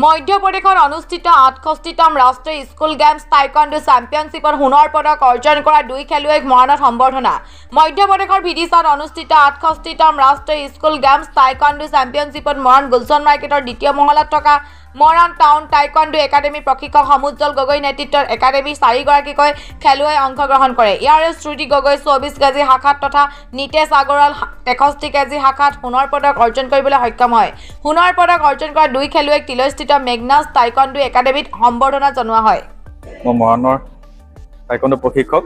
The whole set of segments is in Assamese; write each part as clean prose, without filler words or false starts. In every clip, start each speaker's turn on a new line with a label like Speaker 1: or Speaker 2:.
Speaker 1: মধ্যপ্ৰদেশত অনুষ্ঠিত ৬৮তম ৰাষ্ট্ৰীয় স্কুল গেমছ টাইকোৱাণ্ডো চেম্পিয়নশ্বিপত সোণৰ পদক অৰ্জন কৰা 2 খেলুৱৈক মৰাণত সম্বৰ্ধনা। মধ্যপ্ৰদেশৰ বিদিশাত অনুষ্ঠিত ৬৮তম ৰাষ্ট্ৰীয় স্কুল গেমছ টাইকোৱাণ্ডো চেম্পিয়নশ্বিপত মৰাণ গুলশন মাৰ্কেটৰ দ্বিতীয় মহলাত থকা মৰাণ টাউন টাইকোৱাণ্ডো একাডেমীৰ প্ৰশিক্ষক সমুজ্জ্বল গগৈ নেতৃত্বত একাডেমীৰ 4গৰাকীকৈ খেলুৱৈ অংশগ্ৰহণ কৰে। ইয়াৰে শ্ৰুতি গগৈ 24 কেজি শাখাত তথা নিতেশ আগৰৱাল 63 কেজি শাখাত সোণৰ পদক অৰ্জন কৰিবলৈ সক্ষম হয়। সোণৰ পদক অৰ্জন কৰা 2 খেলুৱৈক তিলৈস্থিত মেগনাছ টাইকোৱাণ্ডো একাডেমীত সম্বৰ্ধনা জনোৱা হয়।
Speaker 2: মই মৰাণৰ টাইকোৱাণ্ডো প্ৰশিক্ষক।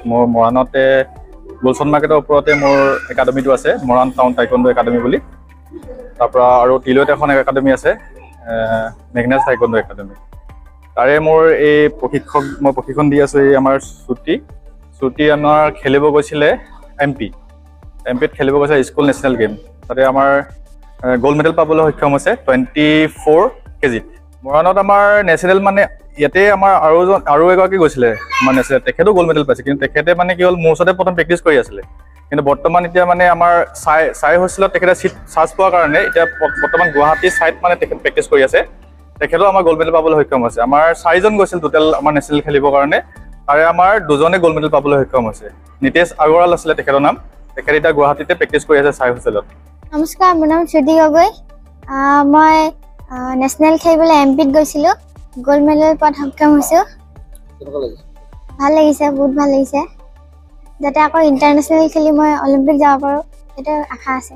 Speaker 2: মোৰ মৰাণতে গুলশন মাৰ্কেটৰ ওপৰতে মোৰ একাডেমীটো আছে, মৰাণ টাউন টাইকোৱাণ্ডো একাডেমী বুলি। তাৰপৰা আৰু তিলৈত এখন একাডেমী আছে, মেগনাছ টাইকোৱাণ্ডো একাডেমী। তাৰে মোৰ এই মই প্ৰশিক্ষণ দি আছোঁ। এই আমাৰ শ্ৰুতি আমাৰ খেলিব গৈছিলে এমপিত খেলিব গৈছে স্কুল নেশ্যনেল গেম। তাতে আমাৰ গ'ল্ড মেডেল পাবলৈ সক্ষম হৈছে 24 কেজিত। মৰাণত আমাৰ নেশ্যনেল মানে ইয়াতে আমাৰ আৰু এগৰাকী গৈছিলে আমাৰ নেশ্যনেল, তেখেতো গ'ল্ড মেডেল পাইছে। কিন্তু তেখেতে মানে কি হ'ল, মোৰ ওচৰতে প্ৰথম প্ৰেক্টিচ কৰি আছিলে। কিন্তু বৰ্তমান এতিয়া মানে আমাৰ চাই হোষ্টেলত তেখেতে চিট চাৰ্জ পোৱাৰ কাৰণে এতিয়া বৰ্তমান গুৱাহাটীৰ চাইট মানে তেখেত প্ৰেক্টিচ কৰি আছে। তেখেতো আমাৰ গ'ল্ড মেডেল পাবলৈ সক্ষম হৈছে। আমাৰ 4জন গৈছিল টোটেল আমাৰ নেশ্যনেল খেলিবৰ কাৰণে, তাৰে আমাৰ 2জনে গ'ল্ড মেডেল পাবলৈ সক্ষম হৈছে। নিতেশ আগৰৱাল আছিলে তেখেতৰ নাম। তেখেত এতিয়া গুৱাহাটীতে প্ৰেক্টিচ কৰি আছে চাই হোষ্টেলত।
Speaker 3: নমস্কাৰ, মোৰ নাম শ্ৰুতি গগৈ। মই নেশ্যনেল খেলিবলৈ এমপিত গৈছিলোঁ, গ'ল্ড মেডেল পোৱাত সক্ষম হৈছোঁ। ভাল লাগিছে, বহুত ভাল লাগিছে। যাতে আকৌ ইণ্টাৰনেশ্যনেল খেলি মই অলিম্পিক যাব পাৰোঁ, সেইটো আশা আছে।